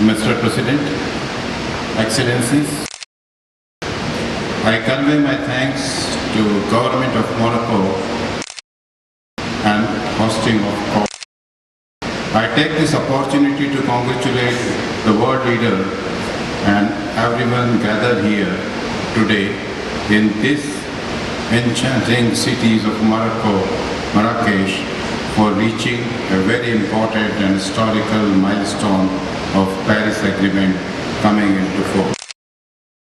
Mr. President, Excellencies, I convey my thanks to Government of Morocco and hosting of COP. I take this opportunity to congratulate the world leader and everyone gathered here today in this enchanting cities of Morocco, Marrakech, for reaching a very important and historical milestone of Paris Agreement coming into force.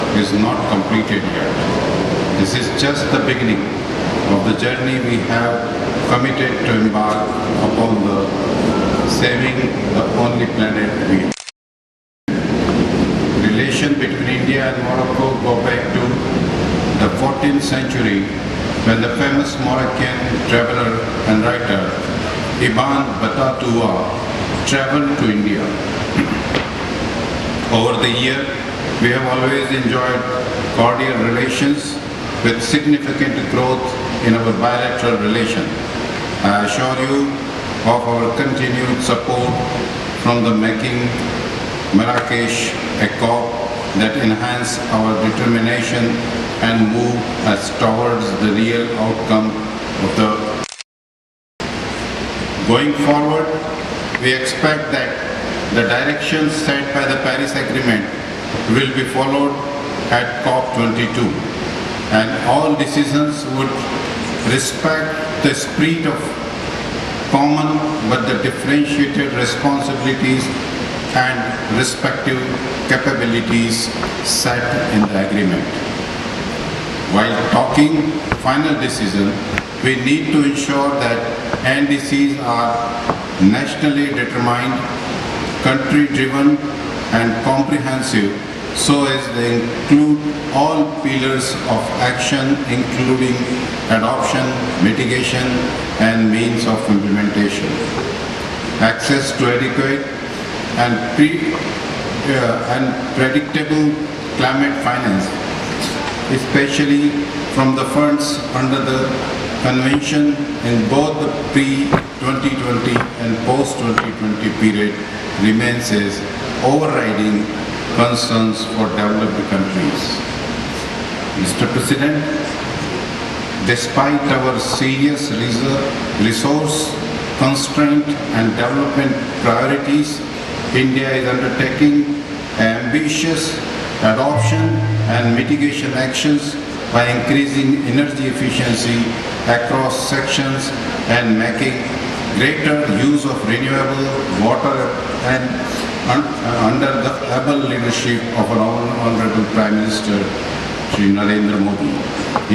It is not completed yet. This is just the beginning of the journey we have committed to embark upon the saving the only planet we have. Relation between India and Morocco go back to the 14th century when the famous Moroccan traveler and writer Ibn Batuta traveled to India. Over the year, we have always enjoyed cordial relations with significant growth in our bilateral relation. I assure you of our continued support from the making Marrakesh a COP that enhance our determination and move us towards the real outcome of the. Going forward, we expect that the directions set by the Paris Agreement will be followed at COP22, and all decisions would respect the spirit of common but the differentiated responsibilities and respective capabilities set in the agreement. While talking final decision, we need to ensure that NDCs are nationally determined, country-driven and comprehensive so as they include all pillars of action including adoption, mitigation and means of implementation. Access to adequate and predictable climate finance, especially from the funds under the Convention in both the pre-2020 and post-2020 period remains as overriding concerns for developed countries. Mr. President, despite our serious resource constraint and development priorities, India is undertaking ambitious adoption and mitigation actions by increasing energy efficiency across sections and making greater use of renewable water and under the able leadership of our Honorable Prime Minister, Shri Narendra Modi.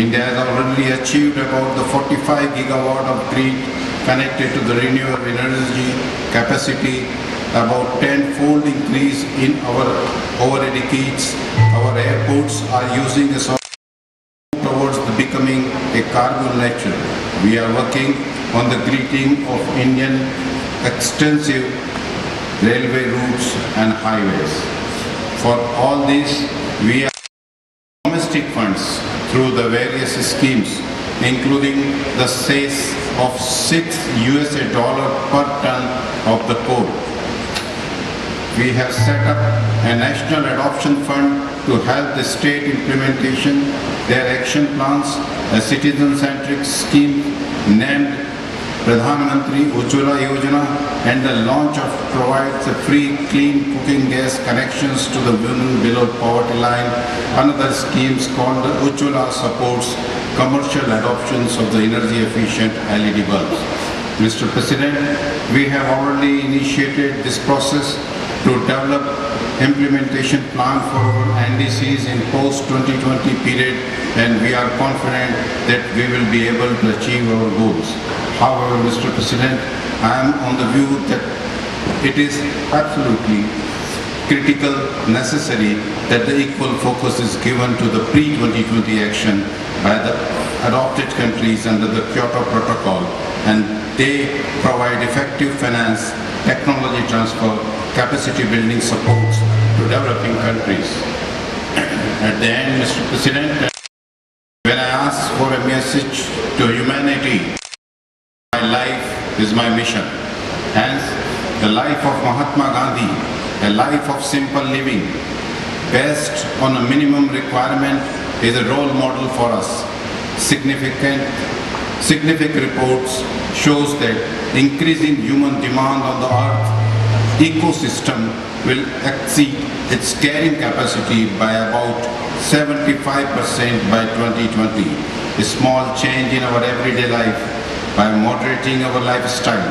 India has already achieved about the 45 gigawatt of grid connected to the renewable energy capacity, about 10-fold increase in over decades. Our airports are using a towards becoming a carbon neutral. We are working on the greening of Indian extensive railway routes and highways. For all this, we are domestic funds through the various schemes, including the sales of $6 per ton of the coal. We have set up a national adoption fund to help the state implementation their action plans, a citizen-centric scheme named Pradhan Mantri Ujjwala Yojana, and the launch of provides a free clean cooking gas connections to the women below poverty line. Another scheme called the Ujjwala supports commercial adoptions of the energy efficient LED bulbs. Mr. President, we have already initiated this process to develop implementation plan for our NDCs in post-2020 period, and we are confident that we will be able to achieve our goals. However, Mr. President, I am on the view that it is absolutely critical, necessary that the equal focus is given to the pre-2020 action by the adopted countries under the Kyoto Protocol, and they provide effective finance, technology transfer, capacity building supports to developing countries. At the end, Mr. President, when I ask for a message to humanity, my life is my mission. Hence, the life of Mahatma Gandhi a life of simple living, based on a minimum requirement, is a role model for us. Significant reports shows that increasing human demand on the Earth ecosystem will exceed its carrying capacity by about 75% by 2020. A small change in our everyday life by moderating our lifestyle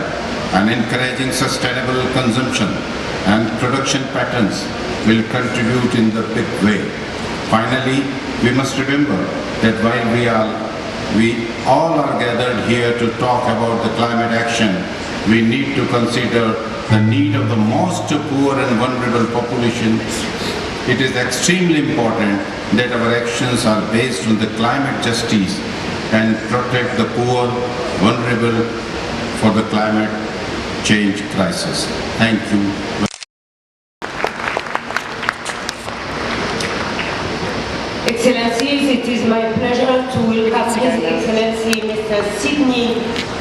and encouraging sustainable consumption and production patterns will contribute in the big way. Finally, we must remember that while we all are gathered here to talk about the climate action, we need to consider the need of the most poor and vulnerable populations. It is extremely important that our actions are based on the climate justice and protect the poor, vulnerable for the climate change crisis. Thank you. Excellencies, it is my pleasure to welcome His Excellency Mr. Sydney